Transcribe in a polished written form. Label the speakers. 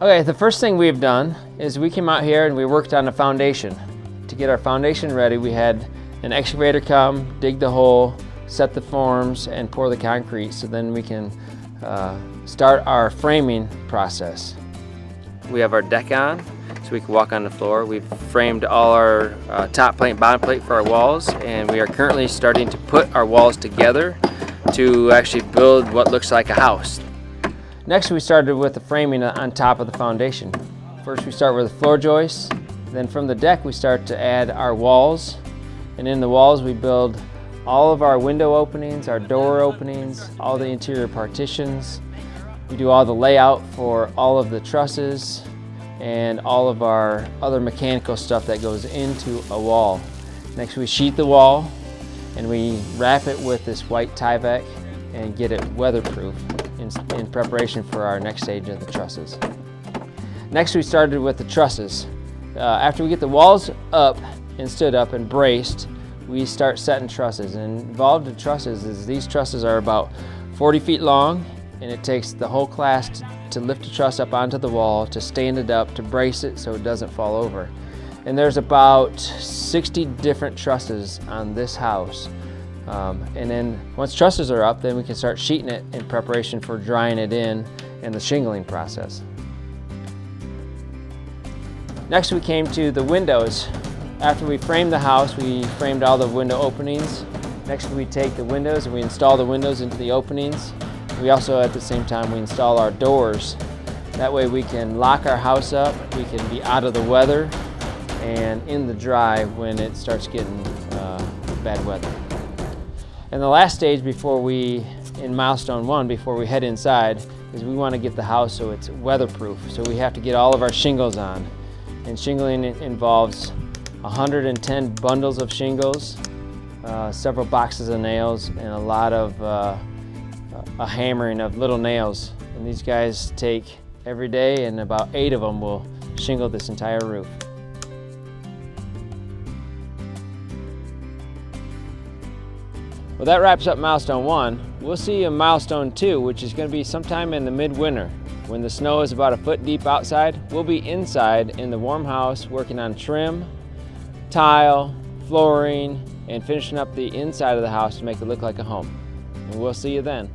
Speaker 1: Okay, the first thing we've done is we came out here and we worked on the foundation. To get our foundation ready, we had an excavator come, dig the hole, set the forms, and pour the concrete so then we can start our framing process. We have our deck on so we can walk on the floor. We've framed all our top plate and bottom plate for our walls, and we are currently starting to put our walls together to actually build what looks like a house. Next, we started with the framing on top of the foundation. First, we start with the floor joists. Then from the deck, we start to add our walls. And in the walls, we build all of our window openings, our door openings, all the interior partitions. We do all the layout for all of the trusses and all of our other mechanical stuff that goes into a wall. Next, we sheet the wall and we wrap it with this white Tyvek and get it weatherproof in preparation for our next stage of the trusses. Next, we started with the trusses. After we get the walls up and stood up and braced, we start setting trusses. And involved in trusses is these trusses are about 40 feet long, and it takes the whole class to lift the truss up onto the wall, to stand it up, to brace it so it doesn't fall over. And there's about 60 different trusses on this house. And then once trusses are up, then we can start sheeting it in preparation for drying it in and the shingling process. Next, we came to the windows. After we framed the house, we framed all the window openings. Next, we take the windows and we install the windows into the openings. We also, at the same time, we install our doors. That way we can lock our house up, we can be out of the weather and in the dry when it starts getting bad weather. And the last stage in Milestone 1, before we head inside, is we want to get the house so it's weatherproof. So we have to get all of our shingles on. And shingling involves 110 bundles of shingles, several boxes of nails, and a lot of a hammering of little nails. And these guys take every day, and about 8 of them will shingle this entire roof. Well, that wraps up Milestone 1. We'll see you in Milestone 2, which is going to be sometime in the midwinter. When the snow is about a foot deep outside, we'll be inside in the warm house working on trim, tile, flooring, and finishing up the inside of the house to make it look like a home. And we'll see you then.